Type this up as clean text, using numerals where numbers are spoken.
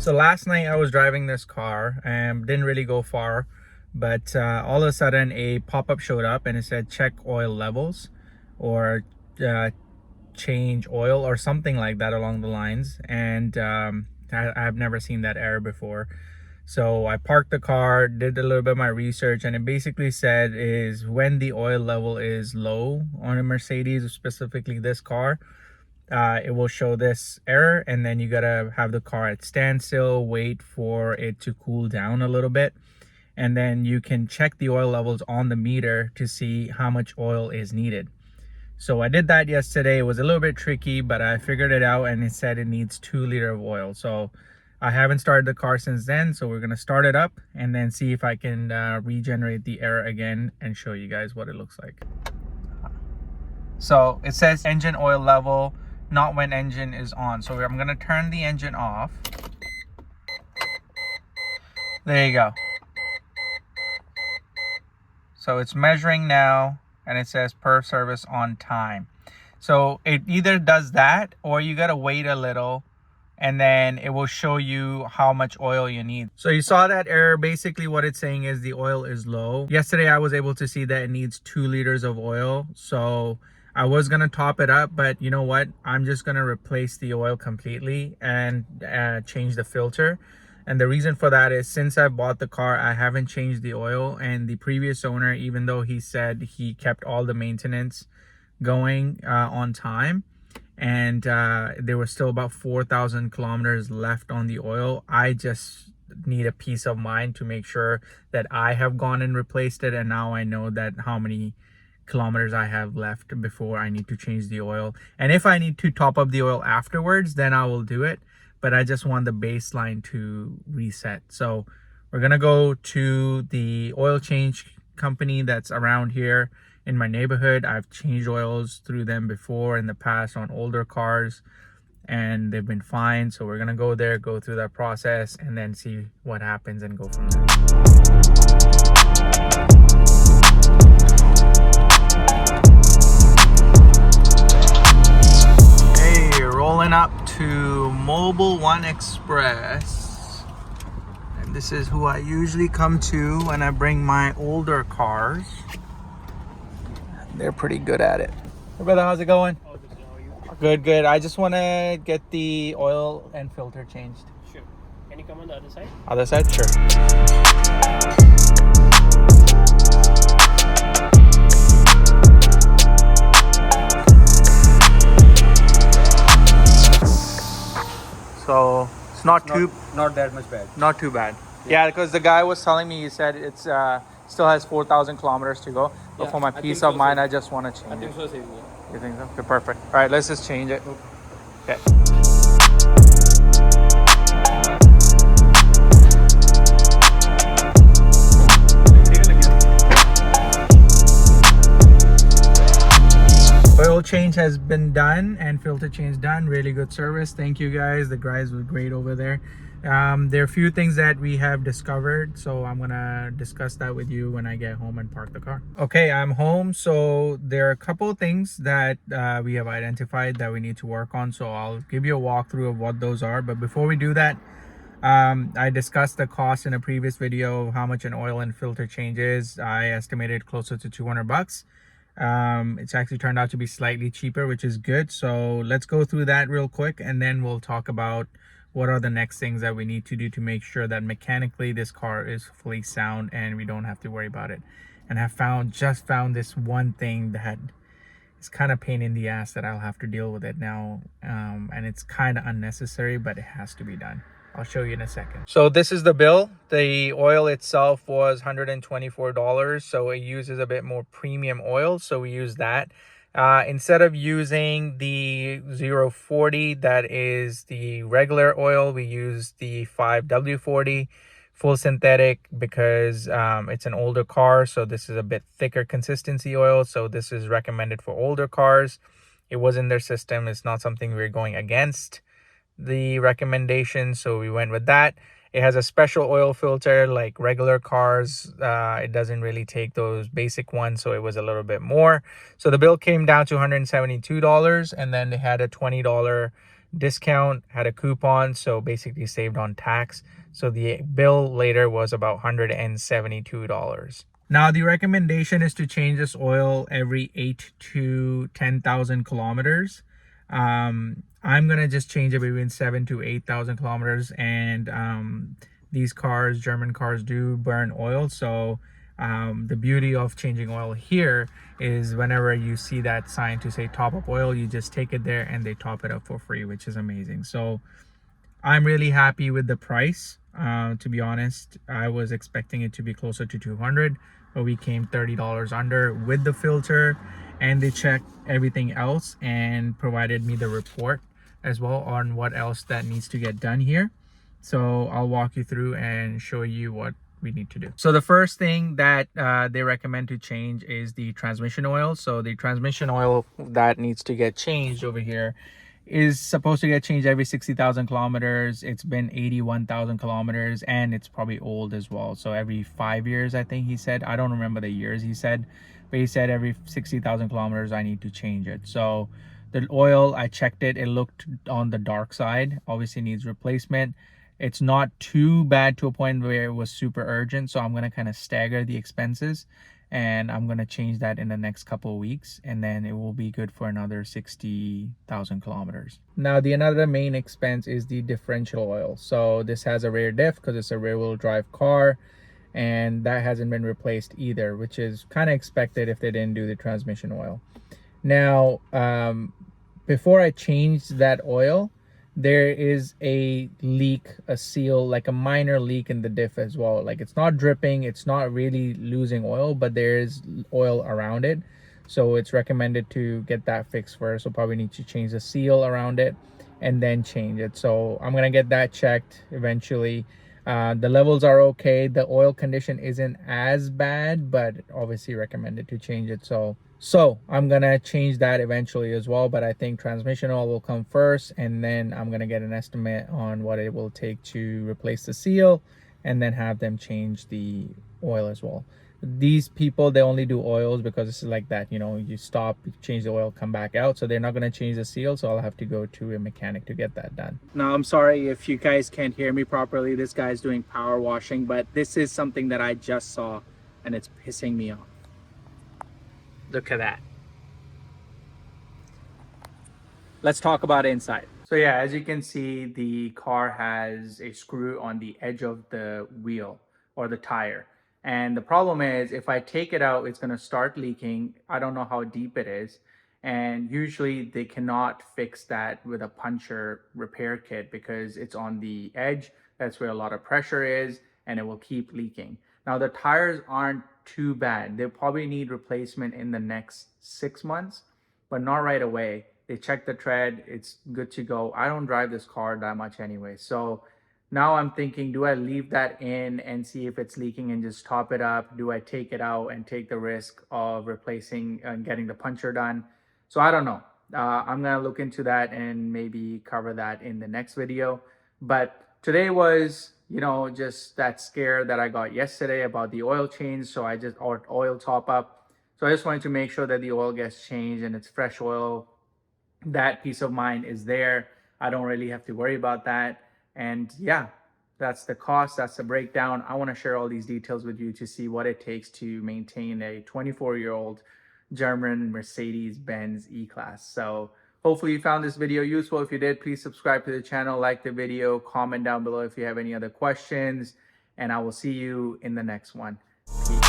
So last night I was driving this car and didn't really go far, but all of a sudden a pop-up showed up and it said check oil levels or change oil or something like that along the lines. And I've never seen that error before. So I parked the car, did a little bit of my research, and it basically said is when the oil level is low on a Mercedes, specifically this car, it will show this error, and then you gotta have the car at standstill, wait for it to cool down a little bit, and then you can check the oil levels on the meter to see how much oil is needed. So I did that yesterday. It was a little bit tricky, but I figured it out, and it said it needs 2 liters of oil. So I haven't started the car since then, so we're gonna start it up and then see if I can regenerate the error again and show you guys what it looks like. So it says engine oil level, not when engine is on. So I'm gonna turn the engine off. There you go. So it's measuring now, and it says per service on time. So it either does that or you gotta wait a little and then it will show you how much oil you need. So you saw that error. Basically what it's saying is the oil is low. Yesterday I was able to see that it needs 2 liters of oil. So I was gonna top it up, but you know what? I'm just gonna replace the oil completely and change the filter. And the reason for that is since I bought the car, I haven't changed the oil, and the previous owner, even though he said he kept all the maintenance going on time, and there was still about 4,000 kilometers left on the oil, I just need a peace of mind to make sure that I have gone and replaced it, and now I know that how many kilometers I have left before I need to change the oil. And if I need to top up the oil afterwards, then I will do it, but I just want the baseline to reset. So we're gonna go to the oil change company that's around here in my neighborhood. I've changed oils through them before in the past on older cars and they've been fine. So we're gonna go there, go through that process, and then see what happens and go from there. Hey, rolling up to Mobile One Express, and this is who I usually come to when I bring my older cars. They're pretty good at it. Hey brother, how's it going? Oh, good. How are you? Good, good. I just want to get the oil and filter changed. Sure. Can you come on the other side? Other side? Sure. So it's not that much bad. not too bad. Yeah, because the guy was telling me, he said it's still has 4,000 kilometers to go. But Yeah, for my I peace think so, of mind, sir. I just want to I change think it. so, same here. You think so? Okay, perfect. All right, let's just change it. Okay. Oil change has been done and filter change done. Really good service. Thank you guys. The guys were great over there. There are a few things that we have discovered, so I'm gonna discuss that with you when I get home and park the car. Okay, I'm home. So there are a couple of things that we have identified that we need to work on, so I'll give you a walkthrough of what those are. But before we do that, I discussed the cost in a previous video of how much an oil and filter change is. I estimated closer to 200 bucks. It's actually turned out to be slightly cheaper, which is good. So let's go through that real quick, and then we'll talk about what are the next things that we need to do to make sure that mechanically this car is fully sound and we don't have to worry about it. And I just found this one thing that is kind of pain in the ass that I'll have to deal with it now, and it's kind of unnecessary, but it has to be done. I'll show you in a second. So this is the bill. The oil itself was $124, so it uses a bit more premium oil, so we use that. Instead of using the 040, that is the regular oil, we use the 5W40 full synthetic because it's an older car, so this is a bit thicker consistency oil, so this is recommended for older cars. It was in their system. It's not something we're going against the recommendation, so we went with that. It has a special oil filter like regular cars. It doesn't really take those basic ones, so it was a little bit more. So the bill came down to $172, and then they had a $20 discount, had a coupon, so basically saved on tax. So the bill later was about $172. Now the recommendation is to change this oil every 8 to 10,000 kilometers. I'm gonna just change it between 7 to 8,000 kilometers, and these cars, German cars, do burn oil. So the beauty of changing oil here is whenever you see that sign to say top up oil, you just take it there and they top it up for free, which is amazing. So I'm really happy with the price. To be honest, I was expecting it to be closer to 200, but we came $30 under with the filter, and they checked everything else and provided me the report as well on what else that needs to get done here. So I'll walk you through and show you what we need to do. So the first thing that they recommend to change is the transmission oil. So the transmission oil that needs to get changed over here is supposed to get changed every 60,000 kilometers. It's been 81,000 kilometers, and it's probably old as well. So every 5 years, I think he said. I don't remember the years he said, but he said every 60,000 kilometers I need to change it. So the oil, I checked it, it looked on the dark side, obviously needs replacement. It's not too bad to a point where it was super urgent, so I'm going to kind of stagger the expenses, and I'm going to change that in the next couple of weeks, and then it will be good for another 60,000 kilometers. Now the another main expense is the differential oil. So this has a rear diff because it's a rear wheel drive car, and that hasn't been replaced either, which is kind of expected if they didn't do the transmission oil. Now before I changed that oil, there is a leak, a seal, like a minor leak in the diff as well. Like it's not dripping, it's not really losing oil, but there is oil around it. So it's recommended to get that fixed first. So probably need to change the seal around it and then change it. So I'm gonna get that checked eventually. The levels are okay. The oil condition isn't as bad, but obviously recommended to change it. So I'm gonna change that eventually as well, but I think transmission oil will come first, and then I'm gonna get an estimate on what it will take to replace the seal, and then have them change the oil as well. These people, they only do oils because it's like that, you know, you stop, you change the oil, come back out. So they're not going to change the seal, so I'll have to go to a mechanic to get that done. Now I'm sorry if you guys can't hear me properly. This guy's doing power washing, but this is something that I just saw and it's pissing me off. Look at that. Let's talk about inside. So yeah, as you can see, the car has a screw on the edge of the wheel or the tire. And the problem is if I take it out, it's going to start leaking. I don't know how deep it is. And usually they cannot fix that with a puncher repair kit because it's on the edge. That's where a lot of pressure is, and it will keep leaking. Now the tires aren't too bad. They'll probably need replacement in the next 6 months, but not right away. They check the tread, it's good to go. I don't drive this car that much anyway. So now I'm thinking, do I leave that in and see if it's leaking and just top it up? Do I take it out and take the risk of replacing and getting the puncher done? So I don't know. I'm gonna look into that and maybe cover that in the next video. But today was, you know, just that scare that I got yesterday about the oil change. So I just, or oil top up. So I just wanted to make sure that the oil gets changed and it's fresh oil. That peace of mind is there. I don't really have to worry about that. And yeah, that's the cost, that's the breakdown. I want to share all these details with you to see what it takes to maintain a 24-year-old German Mercedes-Benz E-Class. So hopefully you found this video useful. If you did, please subscribe to the channel, like the video, comment down below if you have any other questions, and I will see you in the next one. Peace.